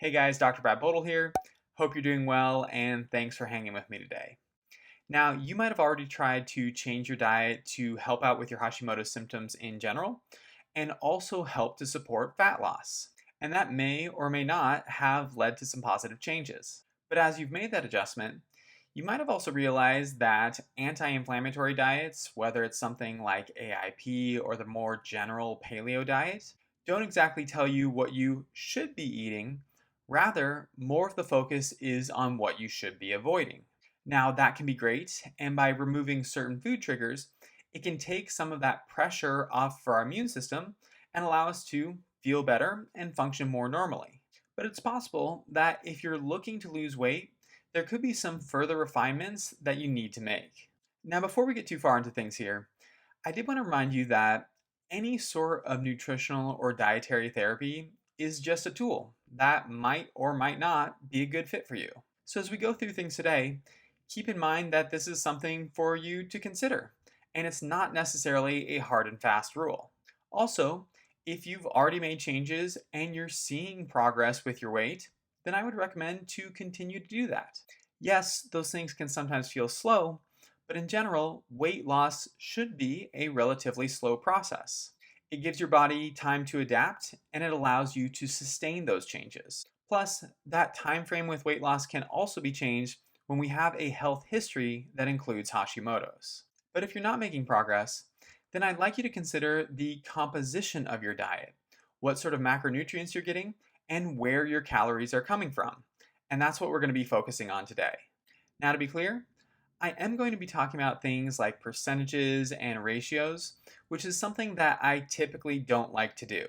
Hey guys, Dr. Bodle here. Hope you're doing well and thanks for hanging with me today. Now, you might have already tried to change your diet to help out with your Hashimoto symptoms in general and also help to support fat loss. And that may or may not have led to some positive changes. But as you've made that adjustment, you might have also realized that anti inflammatory diets, whether it's something like AIP or the more general paleo diet, don't exactly tell you what you should be eating. Rather, more of the focus is on what you should be avoiding. Now, that can be great, and by removing certain food triggers, it can take some of that pressure off for our immune system and allow us to feel better and function more normally. But it's possible that if you're looking to lose weight, there could be some further refinements that you need to make. Now, before we get too far into things here, I did want to remind you that any sort of nutritional or dietary therapy is just a tool that might or might not be a good fit for you. So, as we go through things today, keep in mind that this is something for you to consider, and it's not necessarily a hard and fast rule. Also, if you've already made changes and you're seeing progress with your weight, then I would recommend to continue to do that. Yes, those things can sometimes feel slow, but in general, weight loss should be a relatively slow process. It gives your body time to adapt and it allows you to sustain those changes. Plus, that time frame with weight loss can also be changed when we have a health history that includes Hashimoto's. But if you're not making progress, then I'd like you to consider the composition of your diet, what sort of macronutrients you're getting, and where your calories are coming from. And that's what we're going to be focusing on today. Now, to be clear, I am going to be talking about things like percentages and ratios, which is something that I typically don't like to do.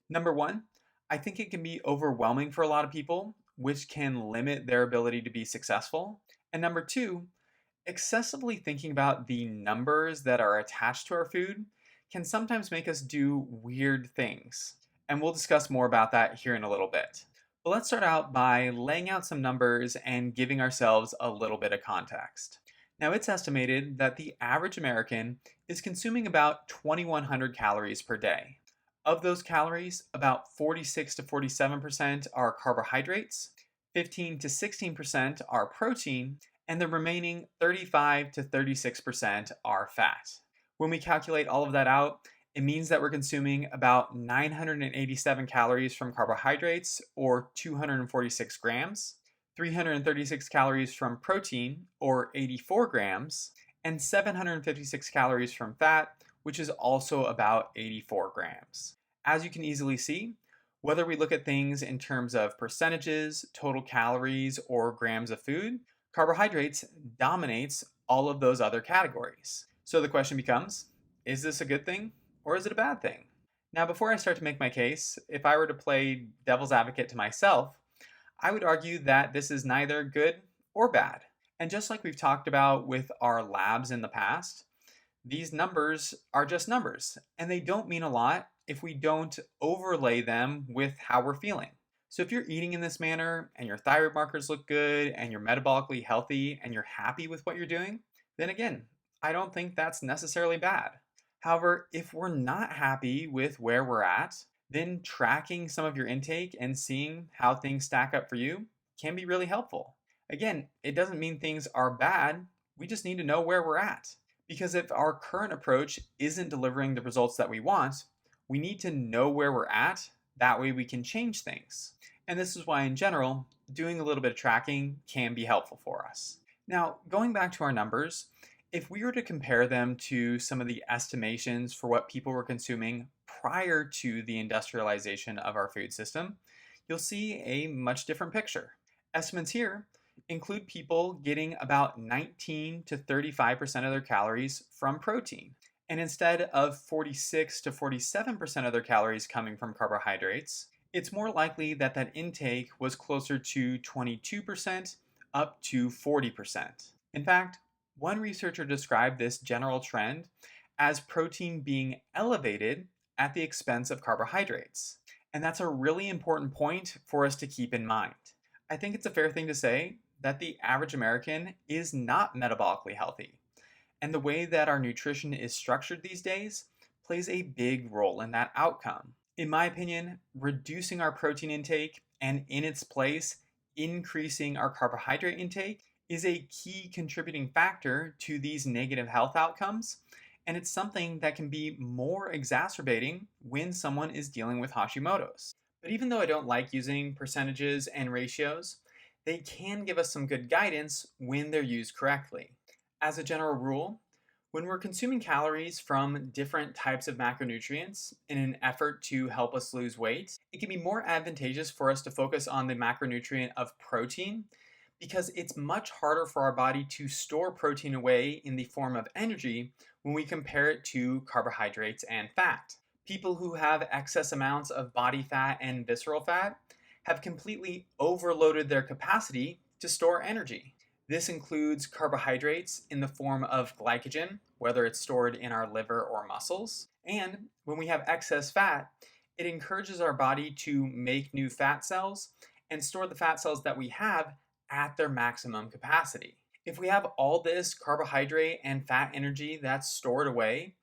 Number one, I think it can be overwhelming for a lot of people, which can limit their ability to be successful. And number two, excessively thinking about the numbers that are attached to our food can sometimes make us do weird things. And we'll discuss more about that here in a little bit. But let's start out by laying out some numbers and giving ourselves a little bit of context. Now, it's estimated that the average American is consuming about 2,100 calories per day. Of those calories, about 46 to 47% are carbohydrates, 15 to 16% are protein, and the remaining 35 to 36% are fat. When we calculate all of that out, it means that we're consuming about 987 calories from carbohydrates, or 246 grams, 336 calories from protein, or 84 grams, and 756 calories from fat, which is also about 84 grams. As you can easily see, whether we look at things in terms of percentages, total calories, or grams of food, carbohydrates dominates all of those other categories. So the question becomes, is this a good thing or is it a bad thing? Now, before I start to make my case, if I were to play devil's advocate to myself, I would argue that this is neither good or bad. And just like we've talked about with our labs in the past, these numbers are just numbers, and they don't mean a lot if we don't overlay them with how we're feeling. So if you're eating in this manner and your thyroid markers look good and you're metabolically healthy and you're happy with what you're doing, then again, I don't think that's necessarily bad. However, if we're not happy with where we're at, then tracking some of your intake and seeing how things stack up for you can be really helpful. Again, it doesn't mean things are bad, we just need to know where we're at. Because if our current approach isn't delivering the results that we want, we need to know where we're at. That way we can change things. And this is why, in general, doing a little bit of tracking can be helpful for us. Now, going back to our numbers, if we were to compare them to some of the estimations for what people were consuming prior to the industrialization of our food system, you'll see a much different picture. Estimates here include people getting about 19 to 35% of their calories from protein. And instead of 46 to 47% of their calories coming from carbohydrates, it's more likely that that intake was closer to 22% up to 40%. In fact, one researcher described this general trend as protein being elevated at the expense of carbohydrates. And that's a really important point for us to keep in mind. I think it's a fair thing to say that the average American is not metabolically healthy. And the way that our nutrition is structured these days plays a big role in that outcome. In my opinion, reducing our protein intake and in its place, increasing our carbohydrate intake is a key contributing factor to these negative health outcomes. And it's something that can be more exacerbating when someone is dealing with Hashimoto's. But even though I don't like using percentages and ratios, they can give us some good guidance when they're used correctly. As a general rule, when we're consuming calories from different types of macronutrients in an effort to help us lose weight, it can be more advantageous for us to focus on the macronutrient of protein because it's much harder for our body to store protein away in the form of energy when we compare it to carbohydrates and fat. People who have excess amounts of body fat and visceral fat have completely overloaded their capacity to store energy. This includes carbohydrates in the form of glycogen, whether it's stored in our liver or muscles. And when we have excess fat, it encourages our body to make new fat cells and store the fat cells that we have at their maximum capacity. If we have all this carbohydrate and fat energy that's stored away,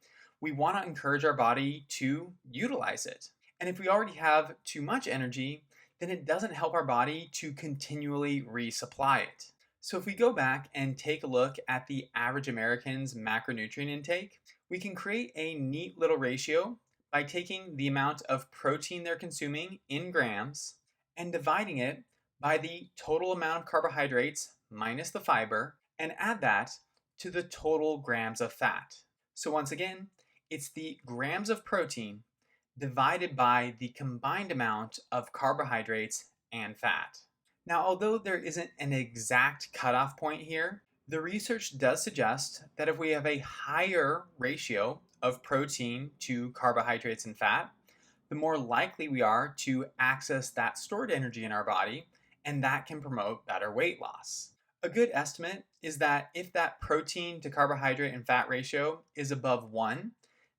we want to encourage our body to utilize it. And if we already have too much energy, then it doesn't help our body to continually resupply it. So if we go back and take a look at the average American's macronutrient intake, we can create a neat little ratio by taking the amount of protein they're consuming in grams and dividing it by the total amount of carbohydrates minus the fiber and add that to the total grams of fat. So once again, it's the grams of protein divided by the combined amount of carbohydrates and fat. Now, although there isn't an exact cutoff point here, the research does suggest that if we have a higher ratio of protein to carbohydrates and fat, the more likely we are to access that stored energy in our body, and that can promote better weight loss. A good estimate is that if that protein to carbohydrate and fat ratio is above 1,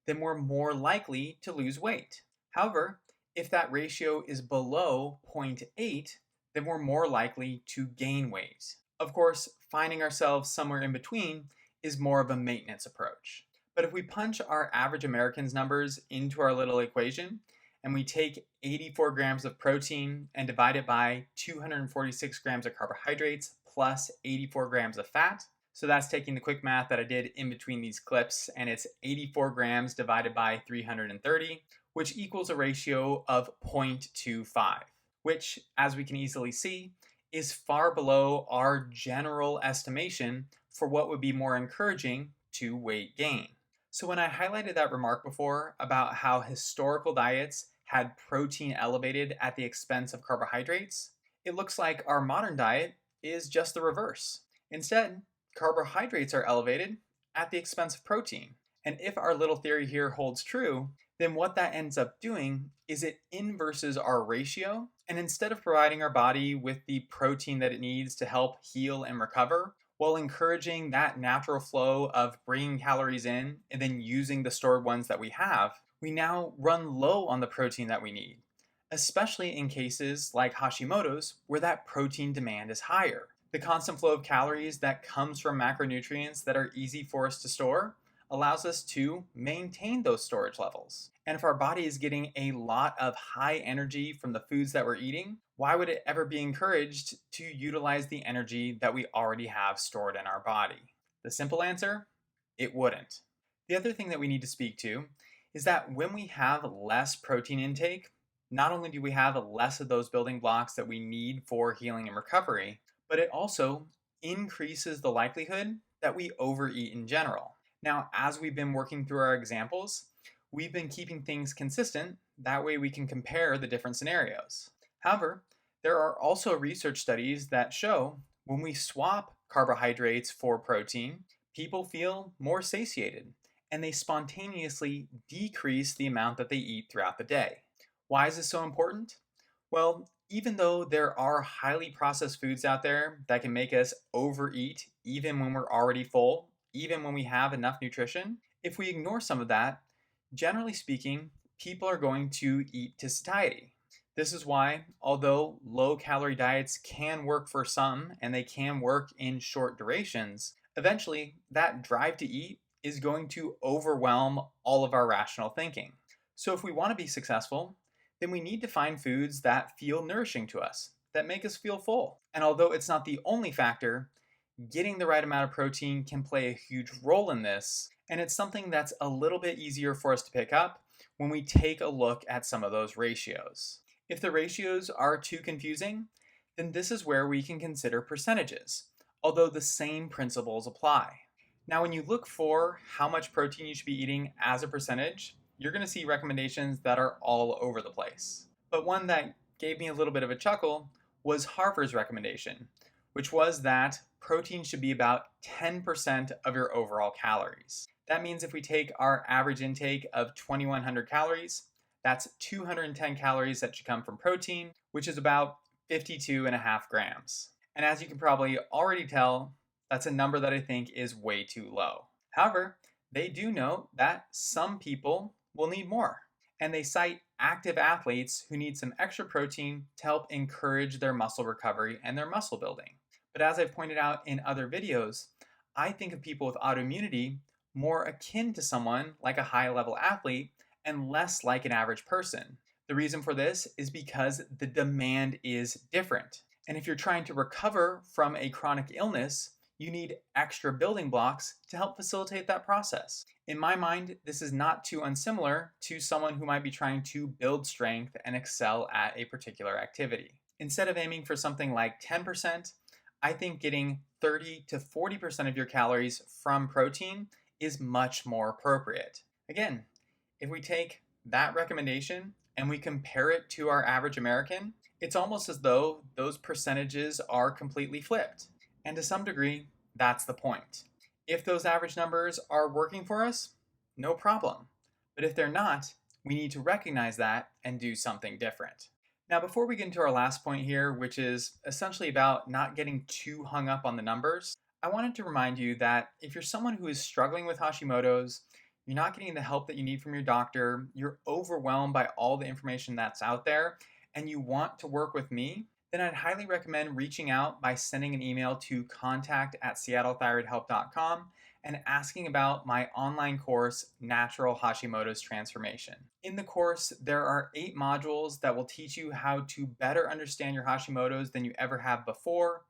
then we're more likely to lose weight. However, if that ratio is below 0.8, then we're more likely to gain weight. Of course, finding ourselves somewhere in between is more of a maintenance approach. But if we punch our average American's numbers into our little equation, and we take 84 grams of protein and divide it by 246 grams of carbohydrates plus 84 grams of fat, so that's taking the quick math that I did in between these clips, and it's 84 grams divided by 330, which equals a ratio of 0.25. Which, as we can easily see, is far below our general estimation for what would be more encouraging to weight gain. So when I highlighted that remark before about how historical diets had protein elevated at the expense of carbohydrates, it looks like our modern diet is just the reverse. Instead, carbohydrates are elevated at the expense of protein. And if our little theory here holds true, then what that ends up doing is it inverses our ratio. And instead of providing our body with the protein that it needs to help heal and recover, while encouraging that natural flow of bringing calories in and then using the stored ones that we have, we now run low on the protein that we need, especially in cases like Hashimoto's where that protein demand is higher. The constant flow of calories that comes from macronutrients that are easy for us to store allows us to maintain those storage levels. And if our body is getting a lot of high energy from the foods that we're eating, why would it ever be encouraged to utilize the energy that we already have stored in our body? The simple answer, it wouldn't. The other thing that we need to speak to is that when we have less protein intake, not only do we have less of those building blocks that we need for healing and recovery, but it also increases the likelihood that we overeat in general. Now, as we've been working through our examples, we've been keeping things consistent. That way we can compare the different scenarios. However, there are also research studies that show when we swap carbohydrates for protein, people feel more satiated and they spontaneously decrease the amount that they eat throughout the day. Why is this so important? Well, even though there are highly processed foods out there that can make us overeat even when we're already full, even when we have enough nutrition, if we ignore some of that, generally speaking, people are going to eat to satiety. This is why, although low-calorie diets can work for some and they can work in short durations, eventually that drive to eat is going to overwhelm all of our rational thinking. So if we want to be successful, then we need to find foods that feel nourishing to us, that make us feel full. And although it's not the only factor, getting the right amount of protein can play a huge role in this, and it's something that's a little bit easier for us to pick up when we take a look at some of those ratios. If the ratios are too confusing, then this is where we can consider percentages, although the same principles apply. Now, when you look for how much protein you should be eating as a percentage, you're going to see recommendations that are all over the place. But one that gave me a little bit of a chuckle was Harvard's recommendation, which was that protein should be about 10% of your overall calories. That means if we take our average intake of 2,100 calories, that's 210 calories that should come from protein, which is about 52.5 grams. And as you can probably already tell, that's a number that I think is way too low. However, they do note that some people will need more, and they cite active athletes who need some extra protein to help encourage their muscle recovery and their muscle building. But as I've pointed out in other videos, I think of people with autoimmunity more akin to someone like a high-level athlete and less like an average person. The reason for this is because the demand is different. And if you're trying to recover from a chronic illness, you need extra building blocks to help facilitate that process. In my mind, this is not too unsimilar to someone who might be trying to build strength and excel at a particular activity. Instead of aiming for something like 10%, I think getting 30 to 40% of your calories from protein is much more appropriate. Again, if we take that recommendation and we compare it to our average American, it's almost as though those percentages are completely flipped. And to some degree, that's the point. If those average numbers are working for us, no problem. But if they're not, we need to recognize that and do something different. Now, before we get into our last point here, which is essentially about not getting too hung up on the numbers, I wanted to remind you that if you're someone who is struggling with Hashimoto's, you're not getting the help that you need from your doctor, you're overwhelmed by all the information that's out there, and you want to work with me, then I'd highly recommend reaching out by sending an email to contact@seattlethyroidhelp.com and asking about my online course, Natural Hashimoto's Transformation. In the course, there are 8 modules that will teach you how to better understand your Hashimoto's than you ever have before,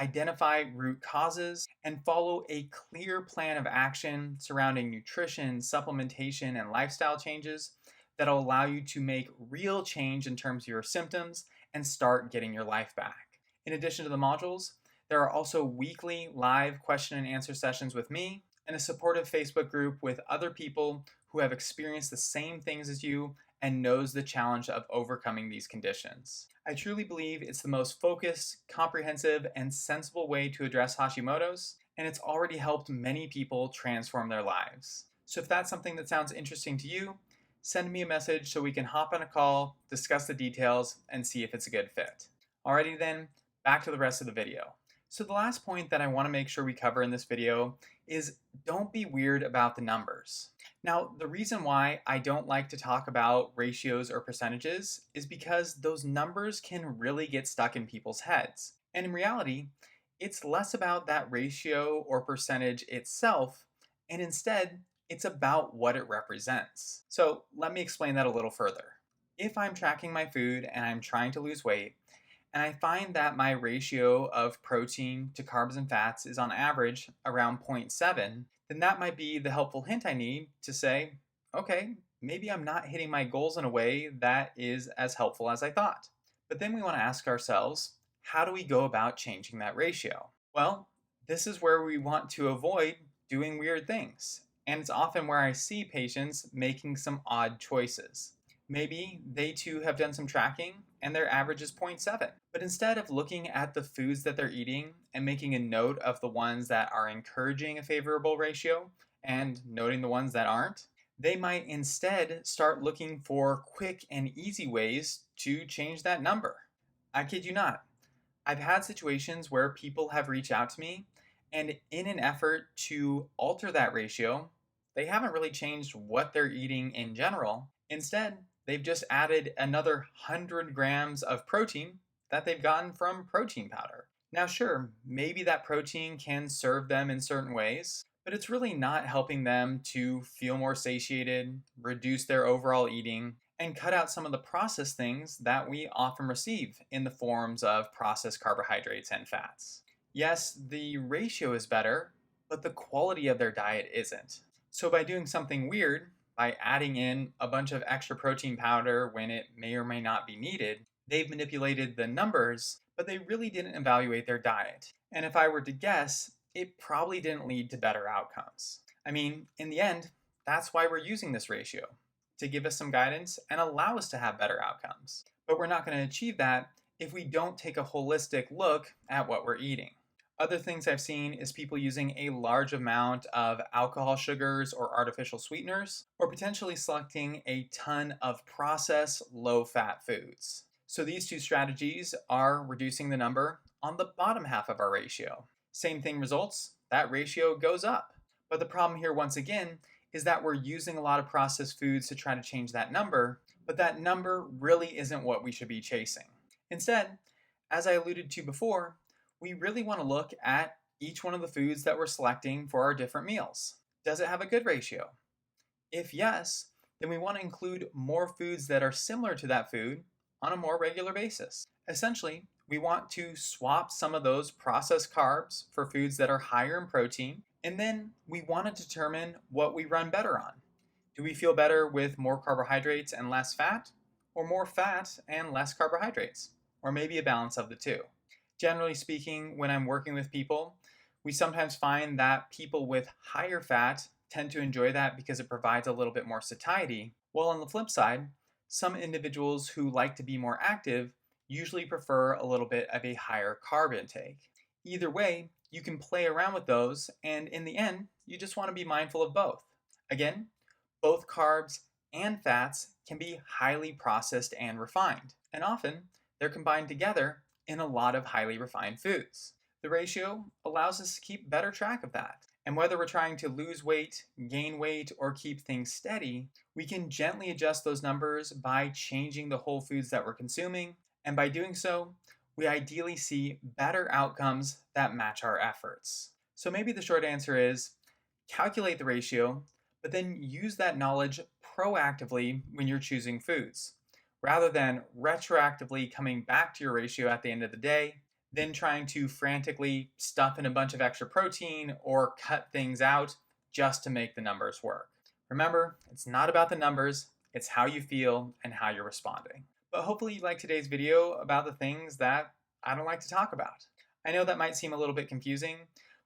identify root causes, and follow a clear plan of action surrounding nutrition, supplementation, and lifestyle changes that'll allow you to make real change in terms of your symptoms and start getting your life back. In addition to the modules, there are also weekly live question and answer sessions with me and a supportive Facebook group with other people who have experienced the same things as you and knows the challenge of overcoming these conditions. I truly believe it's the most focused, comprehensive, and sensible way to address Hashimoto's, and it's already helped many people transform their lives. So if that's something that sounds interesting to you, send me a message so we can hop on a call, discuss the details, and see if it's a good fit. Alrighty then, back to the rest of the video. So the last point that I want to make sure we cover in this video is don't be weird about the numbers. Now, the reason why I don't like to talk about ratios or percentages is because those numbers can really get stuck in people's heads. And in reality, it's less about that ratio or percentage itself, and instead, it's about what it represents. So let me explain that a little further. If I'm tracking my food and I'm trying to lose weight, and I find that my ratio of protein to carbs and fats is on average around 0.7, then that might be the helpful hint I need to say, okay, maybe I'm not hitting my goals in a way that is as helpful as I thought. But then we want to ask ourselves, how do we go about changing that ratio? Well, this is where we want to avoid doing weird things. And it's often where I see patients making some odd choices. Maybe they too have done some tracking and their average is 0.7. But instead of looking at the foods that they're eating and making a note of the ones that are encouraging a favorable ratio and noting the ones that aren't, they might instead start looking for quick and easy ways to change that number. I kid you not. I've had situations where people have reached out to me and in an effort to alter that ratio, they haven't really changed what they're eating in general. Instead, they've just added another 100 grams of protein that they've gotten from protein powder. Now sure, maybe that protein can serve them in certain ways, but it's really not helping them to feel more satiated, reduce their overall eating, and cut out some of the processed things that we often receive in the forms of processed carbohydrates and fats. Yes, the ratio is better, but the quality of their diet isn't. So by doing something weird, by adding in a bunch of extra protein powder when it may or may not be needed, they've manipulated the numbers, but they really didn't evaluate their diet. And if I were to guess, it probably didn't lead to better outcomes. I mean, in the end, that's why we're using this ratio, to give us some guidance and allow us to have better outcomes. But we're not going to achieve that if we don't take a holistic look at what we're eating. Other things I've seen is people using a large amount of alcohol sugars or artificial sweeteners, or potentially selecting a ton of processed low-fat foods. So these two strategies are reducing the number on the bottom half of our ratio. Same thing results, that ratio goes up. But the problem here once again is that we're using a lot of processed foods to try to change that number, but that number really isn't what we should be chasing. Instead, as I alluded to before, we really want to look at each one of the foods that we're selecting for our different meals. Does it have a good ratio? If yes, then we want to include more foods that are similar to that food on a more regular basis. Essentially, we want to swap some of those processed carbs for foods that are higher in protein, and then we want to determine what we run better on. Do we feel better with more carbohydrates and less fat, or more fat and less carbohydrates, or maybe a balance of the two? Generally speaking, when I'm working with people, we sometimes find that people with higher fat tend to enjoy that because it provides a little bit more satiety, while on the flip side, some individuals who like to be more active usually prefer a little bit of a higher carb intake. Either way, you can play around with those, and in the end, you just want to be mindful of both. Again, both carbs and fats can be highly processed and refined, and often they're combined together in a lot of highly refined foods. The ratio allows us to keep better track of that. And whether we're trying to lose weight, gain weight, or keep things steady, we can gently adjust those numbers by changing the whole foods that we're consuming. And by doing so, we ideally see better outcomes that match our efforts. So maybe the short answer is calculate the ratio, but then use that knowledge proactively when you're choosing foods, rather than retroactively coming back to your ratio at the end of the day, then trying to frantically stuff in a bunch of extra protein or cut things out just to make the numbers work. Remember, it's not about the numbers, it's how you feel and how you're responding. But hopefully you liked today's video about the things that I don't like to talk about. I know that might seem a little bit confusing,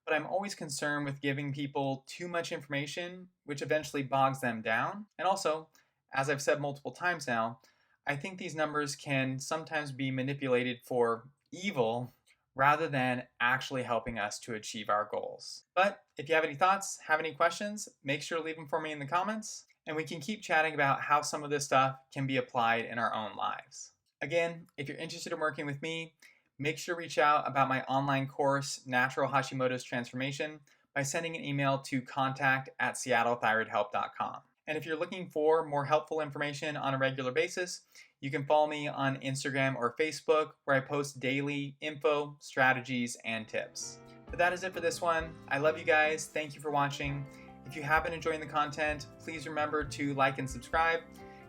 but I'm always concerned with giving people too much information, which eventually bogs them down. And also, as I've said multiple times now, I think these numbers can sometimes be manipulated for evil rather than actually helping us to achieve our goals. But if you have any thoughts, have any questions, make sure to leave them for me in the comments, and we can keep chatting about how some of this stuff can be applied in our own lives. Again, if you're interested in working with me, make sure to reach out about my online course, Natural Hashimoto's Transformation, by sending an email to contact@seattlethyroidhelp.com. And if you're looking for more helpful information on a regular basis, you can follow me on Instagram or Facebook, where I post daily info, strategies, and tips. But that is it for this one. I love you guys. Thank you for watching. If you have been enjoying the content, please remember to like and subscribe.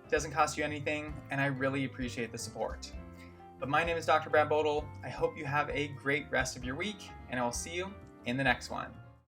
It doesn't cost you anything, and I really appreciate the support. But my name is Dr. Bodle. I hope you have a great rest of your week, and I will see you in the next one.